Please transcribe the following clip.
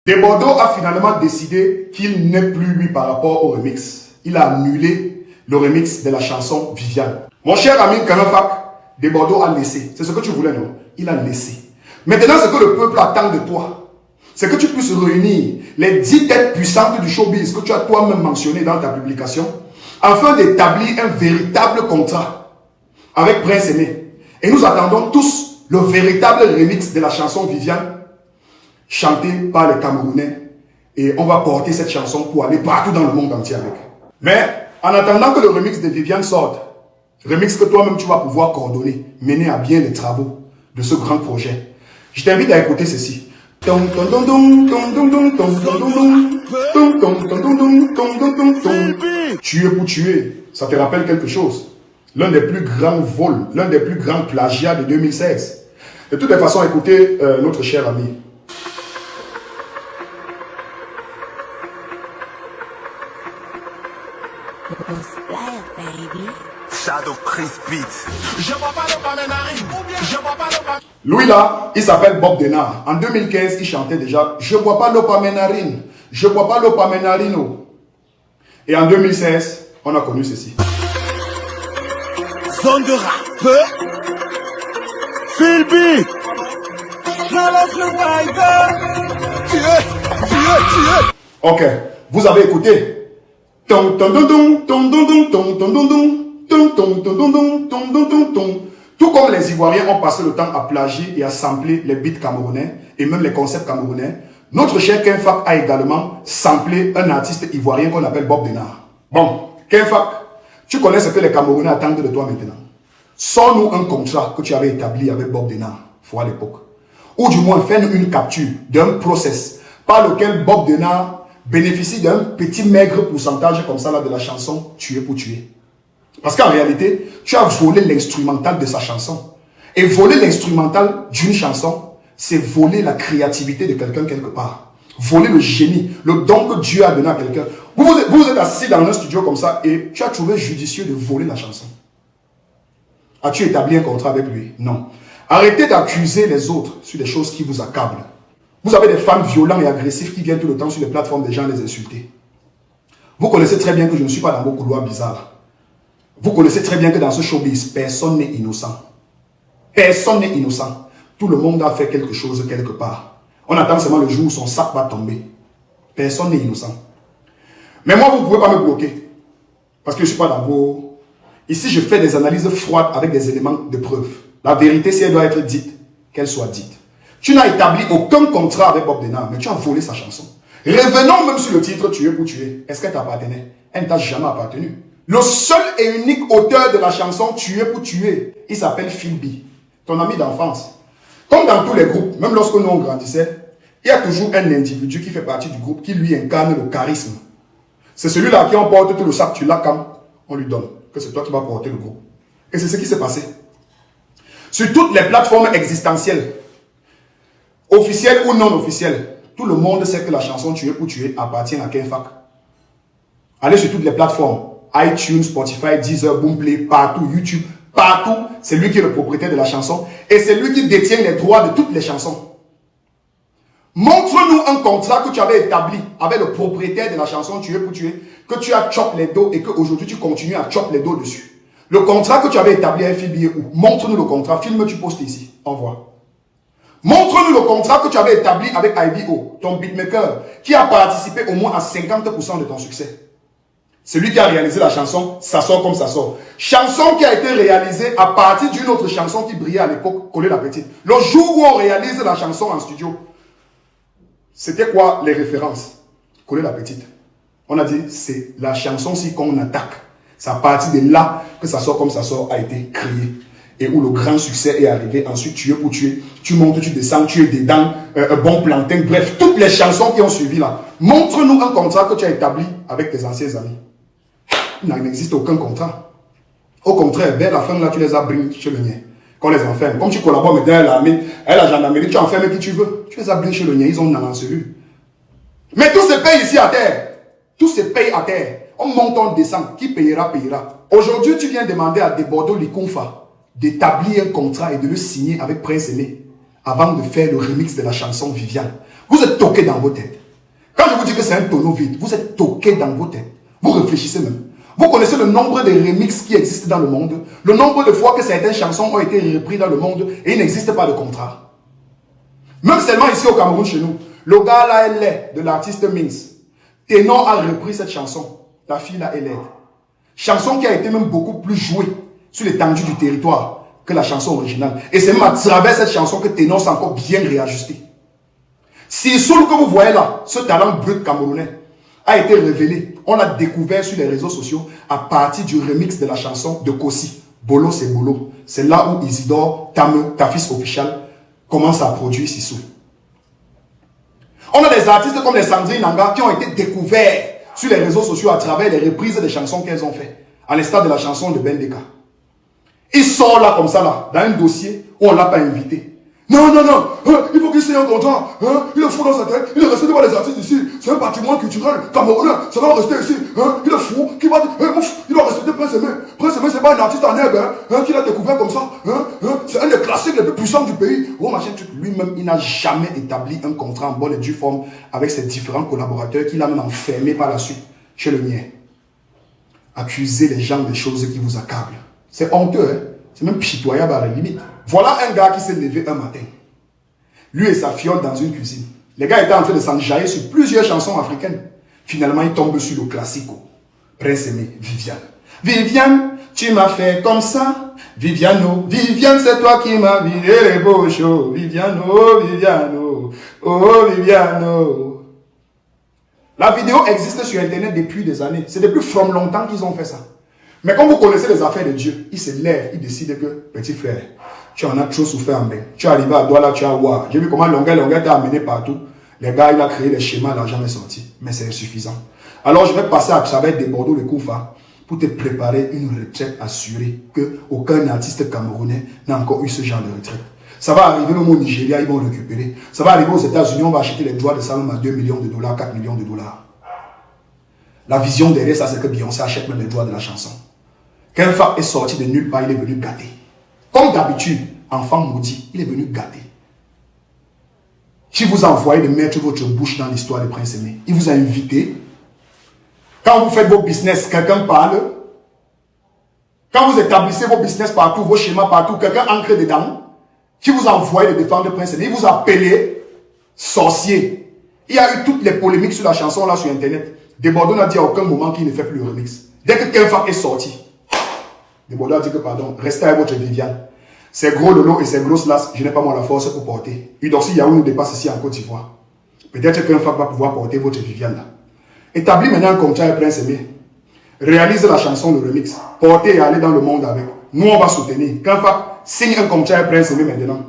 Desbordeaux a finalement décidé qu'il n'est plus lui par rapport au remix. Il a annulé le remix de la chanson Viviane. Mon cher ami Kanafak, Desbordeaux a laissé. C'est ce que tu voulais, non? Il a laissé. Maintenant, ce que le peuple attend de toi, c'est que tu puisses réunir les 10 têtes puissantes du showbiz que tu as toi-même mentionné dans ta publication, afin d'établir un véritable contrat avec Prince Aimé. Et nous attendons tous le véritable remix de la chanson Viviane, chantée par les Camerounais. Et on va porter cette chanson pour aller partout dans le monde entier avec. Mais en attendant que le remix de Viviane sorte, remix que toi-même tu vas pouvoir coordonner, mener à bien les travaux de ce grand projet, je t'invite à écouter ceci. Tuer pour tuer, ça te rappelle quelque chose? L'un des plus grands vols, l'un des plus grands plagiats de 2016. De toutes les façons, écoutez notre cher ami. Lui là, il s'appelle Bob Denard. En 2015, il chantait déjà « Je bois pas l'eau par mes narines, je bois pas l'eau par mes narines. » Et en 2016, on a connu ceci. Zone de rappeur, Philby, Ok, vous avez écouté. Tout comme les Ivoiriens ont passé le temps à plagier et à sampler les beats camerounais et même les concepts camerounais, notre cher Kenfak a également samplé un artiste ivoirien qu'on appelle Bob Denard. Bon, Kenfak, tu connais ce que les Camerounais attendent de toi maintenant. Sors-nous un contrat que tu avais établi avec Bob Denard, à l'époque. Ou du moins, fais-nous une capture d'un process par lequel Bob Denard bénéficie d'un petit maigre pourcentage comme ça là de la chanson Tuer pour tuer. Parce qu'en réalité, tu as volé l'instrumental de sa chanson. Et voler l'instrumental d'une chanson, c'est voler la créativité de quelqu'un quelque part. Voler le génie, le don que Dieu a donné à quelqu'un. Vous êtes assis dans un studio comme ça et tu as trouvé judicieux de voler la chanson. As-tu établi un contrat avec lui? Non. Arrêtez d'accuser les autres sur des choses qui vous accablent. Vous avez des fans violents et agressifs qui viennent tout le temps sur les plateformes des gens les insulter. Vous connaissez très bien que je ne suis pas dans vos couloirs bizarres. Vous connaissez très bien que dans ce showbiz, personne n'est innocent. Personne n'est innocent. Tout le monde a fait quelque chose quelque part. On attend seulement le jour où son sac va tomber. Personne n'est innocent. Mais moi, vous ne pouvez pas me bloquer. Parce que je ne suis pas dans vos... Ici, je fais des analyses froides avec des éléments de preuve. La vérité, si elle doit être dite, qu'elle soit dite. Tu n'as établi aucun contrat avec Bob Denard, mais tu as volé sa chanson. Revenons même sur le titre Tuer pour tuer. Est-ce qu'elle t'appartenait? Elle ne t'a jamais appartenu. Le seul et unique auteur de la chanson Tuer pour tuer, il s'appelle Philby, ton ami d'enfance. Comme dans tous les groupes, même lorsque nous on grandissait, il y a toujours un individu qui fait partie du groupe qui lui incarne le charisme. C'est celui-là qui emporte tout le sac, tu l'as comme on lui donne, que c'est toi qui vas porter le groupe. Et c'est ce qui s'est passé. Sur toutes les plateformes existentielles, officielles ou non officielles, tout le monde sait que la chanson Tuer pour tuer appartient à Kenfak. Allez sur toutes les plateformes, iTunes, Spotify, Deezer, Boomplay, partout, YouTube, partout, c'est lui qui est le propriétaire de la chanson et c'est lui qui détient les droits de toutes les chansons. Montre-nous un contrat que tu avais établi avec le propriétaire de la chanson Tuer pour tuer, que tu as chop les dos et qu'aujourd'hui tu continues à chop les dos dessus. Le contrat que tu avais établi avec Philby où? Montre-nous le contrat, filme, tu postes ici, envoie. Montre-nous le contrat que tu avais établi avec IBO, ton beatmaker, qui a participé au moins à 50% de ton succès. C'est lui qui a réalisé la chanson « Ça sort comme ça sort ». Chanson qui a été réalisée à partir d'une autre chanson qui brillait à l'époque, Coller la Petite. Le jour où on réalise la chanson en studio, c'était quoi les références? Coller la Petite. On a dit, c'est la chanson-ci qu'on attaque. C'est à partir de là que Ça sort comme ça sort a été créé. Et où le grand succès est arrivé. Ensuite, Tuer pour tuer. Tu montes, tu descends, tu es dedans. Bon plantain. Bref, toutes les chansons qui ont suivi là. Montre-nous un contrat que tu as établi avec tes anciens amis. Il n'existe aucun contrat. Au contraire, vers la fin là, tu les as bring chez le mien. Qu'on les enferme. Comme tu collabores avec l'armée, la gendarmerie, tu enfermes qui tu veux. Tu les as bring chez le mien, ils ont dans la cellule. Mais tout se paye ici à terre. Tout se paye à terre. On monte, on descend. Qui payera, payera. Aujourd'hui, tu viens demander à Desbordeaux Likonfa d'établir un contrat et de le signer avec Prince Aimé avant de faire le remix de la chanson Viviane. Vous êtes toqué dans vos têtes. Quand je vous dis que c'est un tonneau vide, vous êtes toqué dans vos têtes. Vous réfléchissez même. Vous connaissez le nombre de remixes qui existent dans le monde, le nombre de fois que certaines chansons ont été reprises dans le monde et il n'existe pas de contrat. Même seulement ici au Cameroun, chez nous, le gars là, elle est de l'artiste Minx. Ténor a repris cette chanson. La fille là, elle est. Chanson qui a été même beaucoup plus jouée sur l'étendue du territoire que la chanson originale. Et c'est même à travers cette chanson que Ténor s'est encore bien réajusté. Si Soul que vous voyez là, ce talent brut camerounais, a été révélé, on l'a découvert sur les réseaux sociaux à partir du remix de la chanson de Kossi. Bolo c'est Bolo. C'est là où Isidore Tame, ta fils officiel, commence à produire Sissou. On a des artistes comme les Sandrine Nanga qui ont été découverts sur les réseaux sociaux à travers les reprises des chansons qu'elles ont fait. À l'instar de la chanson de Bendeka. Ils sortent là comme ça là, dans un dossier où on ne l'a pas invité. Non, non, non, il faut qu'il signe un contrat, il est fou dans sa tête, il est resté devant les artistes ici, c'est un patrimoine culturel camerounais, ça va rester ici, il est fou, il doit respecter Prince Aimé. Prince Aimé, c'est pas un artiste en herbe, qu'il a découvert comme ça, c'est un des classiques les plus puissants du pays. Oh, machin, lui-même, il n'a jamais établi un contrat en bonne et due forme avec ses différents collaborateurs qu'il a même enfermés par la suite chez le mien. Accuser les gens des choses qui vous accablent. C'est honteux, hein? C'est même pitoyable à la limite. Voilà un gars qui s'est levé un matin. Lui et sa fiole dans une cuisine. Les gars étaient en train de s'enjailler sur plusieurs chansons africaines. Finalement, il tombe sur le classico. Prince Aimé, Viviane. Viviane, tu m'as fait comme ça. Viviano, Viviane, c'est toi qui m'as vidé les beaux shows. Viviano, Viviano, oh Viviano. La vidéo existe sur Internet depuis des années. C'est depuis from longtemps qu'ils ont fait ça. Mais quand vous connaissez les affaires de Dieu, il se lève, il décide que, petit frère, tu en as trop souffert en bain. Tu es arrivé à Douala, tu as voir. J'ai vu comment longueur t'a amené partout. Les gars, il a créé les schémas, l'argent est sorti. Mais c'est insuffisant. Alors je vais passer à travers des Bordeaux, le Koufa, pour te préparer une retraite assurée que aucun artiste camerounais n'a encore eu ce genre de retraite. Ça va arriver même au Nigeria, ils vont récupérer. Ça va arriver aux États-Unis, on va acheter les droits de Salom à 2 millions de dollars, 4 millions de dollars. La vision derrière ça, c'est que Beyoncé achète même les droits de la chanson. Qu'un Fab est sorti de nulle part, il est venu gâter. Comme d'habitude, enfant maudit, il est venu gâter. Si vous envoyez de mettre votre bouche dans l'histoire de Prince Aimé, il vous a invité. Quand vous faites vos business, quelqu'un parle. Quand vous établissez vos business partout, vos schémas partout, quelqu'un ancre dedans. Qui vous a envoyé de défendre Prince Aimé, il vous a appelé sorcier. Il y a eu toutes les polémiques sur la chanson là sur Internet. Desbordeaux n'a dit à aucun moment qu'il ne fait plus le remix. Dès que quelqu'un est sorti, Desbordeaux a dit que pardon, restez avec votre Viviane. Ces gros lolos et ces grosses lasses, je n'ai pas moi la force pour porter. Udorsi Yahoo nous dépasse ici en Côte d'Ivoire. Peut-être qu'un va pouvoir porter votre Viviane là. Établis maintenant un contrat avec Prince Aimé. Réalise la chanson, le remix. Portez et allez dans le monde avec. Nous on va soutenir. Qu'un signe un contrat avec Prince Aimé maintenant.